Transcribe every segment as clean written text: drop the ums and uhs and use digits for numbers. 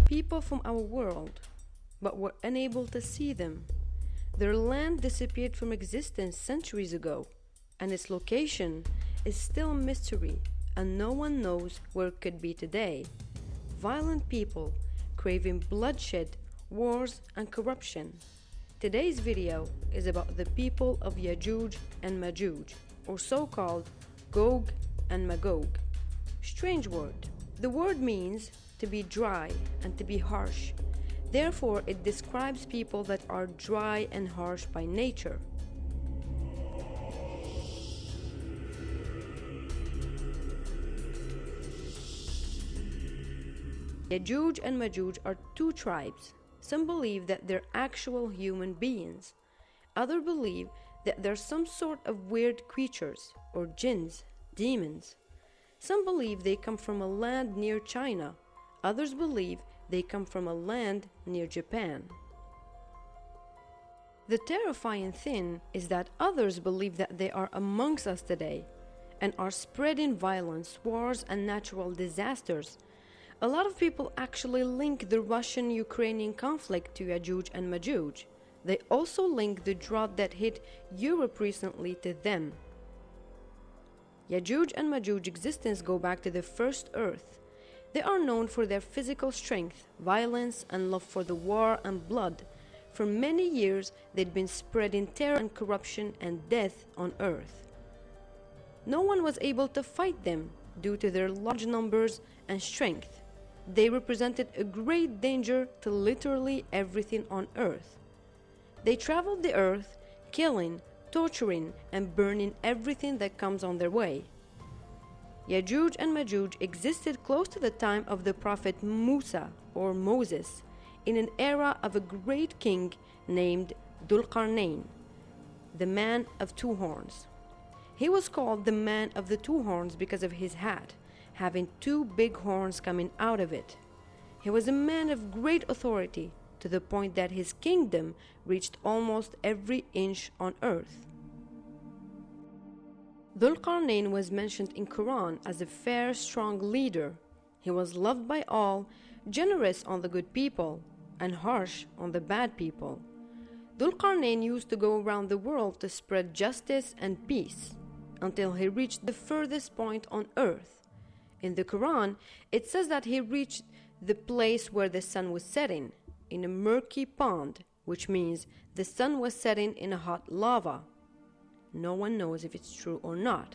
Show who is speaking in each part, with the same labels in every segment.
Speaker 1: people from our world, but were unable to see them. Their land disappeared from existence centuries ago, and its location is still a mystery, and no one knows where it could be today. Violent people craving bloodshed, wars, and corruption. Today's video is about the people of Yajuj and Majuj, or so-called Gog and Magog. Strange word. The word means to be dry and to be harsh. Therefore, it describes people that are dry and harsh by nature. Yajuj and Majuj are two tribes. Some believe that they're actual human beings. Others believe that they're some sort of weird creatures, or jinns, demons. Some believe they come from a land near China. Others believe they come from a land near Japan. The terrifying thing is that others believe that they are amongst us today and are spreading violence, wars, and natural disasters. A lot of people actually link the Russian-Ukrainian conflict to Yajuj and Majuj. They also link the drought that hit Europe recently to them. Yajuj and Majuj existence go back to the first earth. They are known for their physical strength, violence, and love for the war and blood. For many years, they'd been spreading terror and corruption and death on earth. No one was able to fight them due to their large numbers and strength. They represented a great danger to literally everything on earth. They traveled the earth, killing, torturing, and burning everything that comes on their way. Yajuj and Majuj existed close to the time of the prophet Musa or Moses, in an era of a great king named Dhul-Qarnayn, the man of two horns. He was called the man of the two horns because of his hat, having two big horns coming out of it. He was a man of great authority, to the point that his kingdom reached almost every inch on earth. Dhul-Qarnayn was mentioned in Quran as a fair, strong leader. He was loved by all, generous on the good people, and harsh on the bad people. Dhul-Qarnayn used to go around the world to spread justice and peace, until he reached the furthest point on earth. In the Quran, it says that he reached the place where the sun was setting, in a murky pond, which means the sun was setting in a hot lava. No one knows if it's true or not.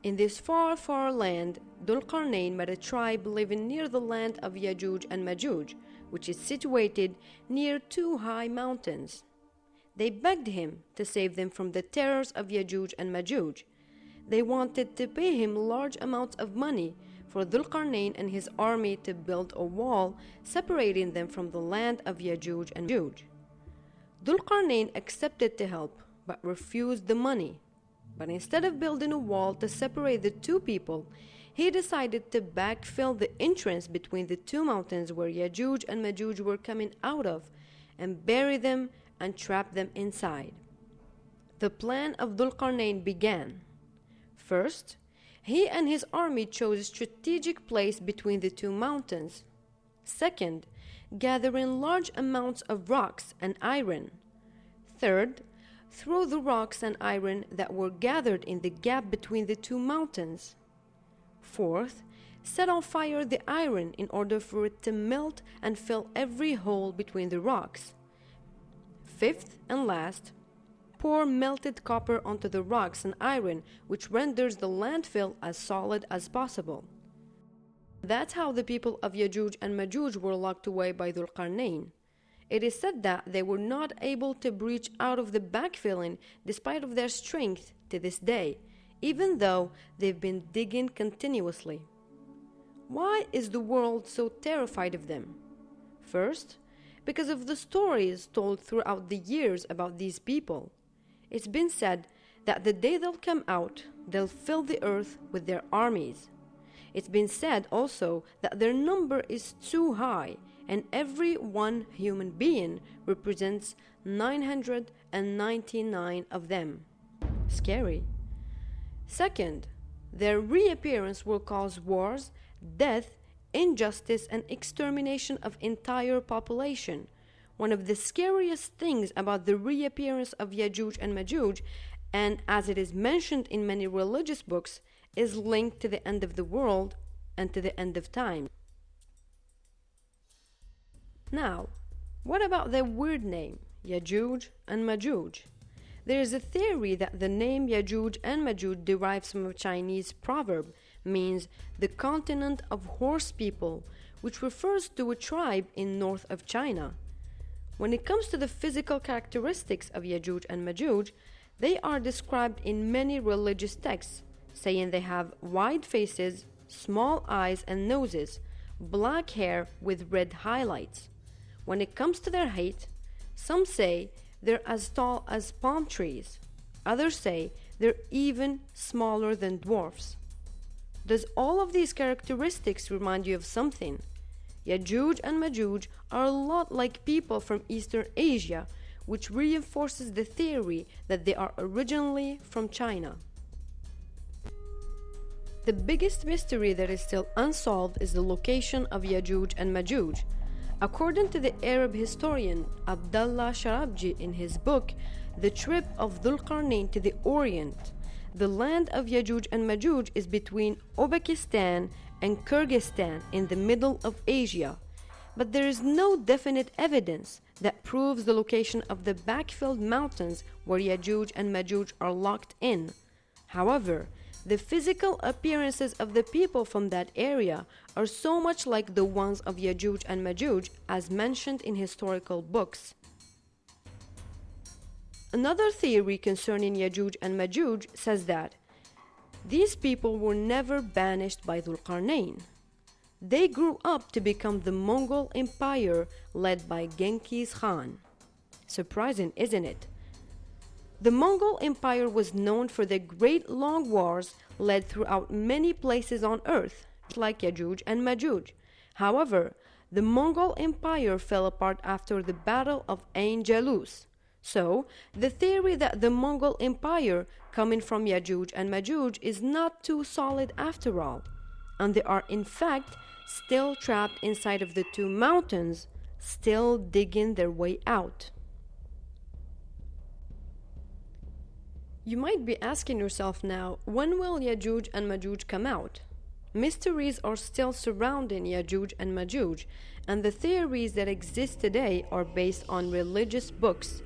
Speaker 1: In this far, far land, Dhul-Qarnayn met a tribe living near the land of Yajuj and Majuj, which is situated near two high mountains. They begged him to save them from the terrors of Yajuj and Majuj. They wanted to pay him large amounts of money for Dhul-Qarnayn and his army to build a wall separating them from the land of Yajuj and Majuj. Dhul-Qarnayn accepted to help, but refused the money. But instead of building a wall to separate the two people, he decided to backfill the entrance between the two mountains where Yajuj and Majuj were coming out of, and bury them and trap them inside. The plan of Dhul-Qarnayn began. First, he and his army chose a strategic place between the two mountains. Second, gathering large amounts of rocks and iron. Third, throw the rocks and iron that were gathered in the gap between the two mountains. Fourth, set on fire the iron in order for it to melt and fill every hole between the rocks. Fifth and last, pour melted copper onto the rocks and iron, which renders the landfill as solid as possible. That's how the people of Yajuj and Majuj were locked away by Dhul-Qarnayn. It is said that they were not able to breach out of the backfilling despite of their strength to this day, even though they've been digging continuously. Why is the world so terrified of them? First, because of the stories told throughout the years about these people. It's been said that the day they'll come out, they'll fill the earth with their armies. It's been said also that their number is too high, and every one human being represents 999 of them. Scary. Second, their reappearance will cause wars, death, injustice and extermination of entire population. One of the scariest things about the reappearance of Yajuj and Majuj, and as it is mentioned in many religious books, is linked to the end of the world and to the end of time. Now, what about their weird name, Yajuj and Majuj? There is a theory that the name Yajuj and Majuj derives from a Chinese proverb, means the continent of horse people, which refers to a tribe in north of China. When it comes to the physical characteristics of Yajuj and Majuj, they are described in many religious texts, saying they have wide faces, small eyes and noses, black hair with red highlights. When it comes to their height, some say they're as tall as palm trees. Others say they're even smaller than dwarfs. Does all of these characteristics remind you of something? Yajuj and Majuj are a lot like people from Eastern Asia, which reinforces the theory that they are originally from China. The biggest mystery that is still unsolved is the location of Yajuj and Majuj. According to the Arab historian Abdallah Sharabji in his book The Trip of Dhul-Qarnayn to the Orient, the land of Yajuj and Majuj is between Uzbekistan and Kyrgyzstan in the middle of Asia, but there is no definite evidence that proves the location of the backfilled mountains where Yajuj and Majuj are locked in. However, the physical appearances of the people from that area are so much like the ones of Yajuj and Majuj as mentioned in historical books. Another theory concerning Yajuj and Majuj says that these people were never banished by Dhul-Qarnayn. They grew up to become the Mongol Empire led by Genghis Khan. Surprising, isn't it? The Mongol Empire was known for the great long wars led throughout many places on earth, like Yajuj and Majuj. However, the Mongol Empire fell apart after the Battle of Ain Jalus. So, the theory that the Mongol Empire coming from Yajuj and Majuj is not too solid after all, and they are in fact still trapped inside of the two mountains, still digging their way out. You might be asking yourself now, when will Yajuj and Majuj come out? Mysteries are still surrounding Yajuj and Majuj, and the theories that exist today are based on religious books.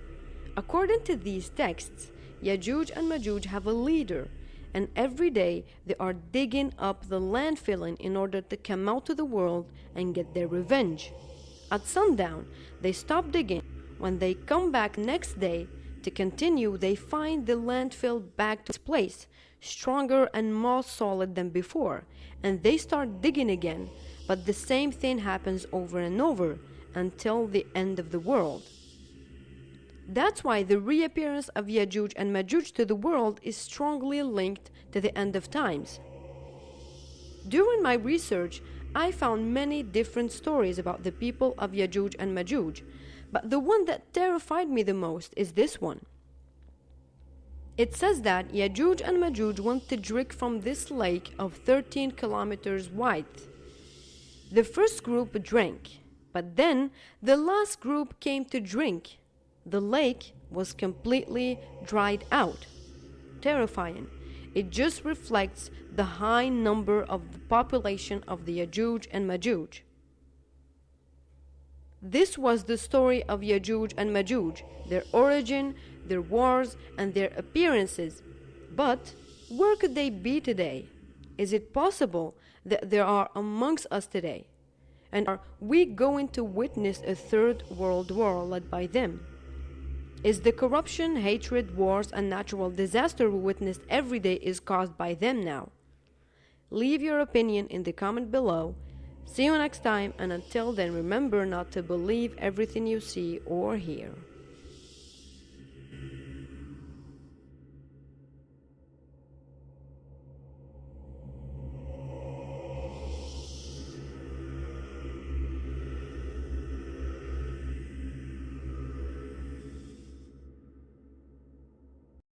Speaker 1: According to these texts, Yajuj and Majuj have a leader, and every day they are digging up the landfilling in order to come out to the world and get their revenge. At sundown, they stop digging. When they come back next day to continue, they find the landfill back to its place, stronger and more solid than before, and they start digging again, but the same thing happens over and over until the end of the world. That's why the reappearance of Yajuj and Majuj to the world is strongly linked to the end of times. During my research, I found many different stories about the people of Yajuj and Majuj, but the one that terrified me the most is this one. It says that Yajuj and Majuj went to drink from this lake of 13 kilometers wide. The first group drank, but then the last group came to drink. The lake was completely dried out. Terrifying. It just reflects the high number of the population of the Yajuj and Majuj. This was the story of Yajuj and Majuj, their origin, their wars, and their appearances. But where could they be today? Is it possible that they are amongst us today? And are we going to witness a third world war led by them? Is the corruption, hatred, wars, and natural disaster we witness every day is caused by them now? Leave your opinion in the comment below. See you next time, and until then, remember not to believe everything you see or hear.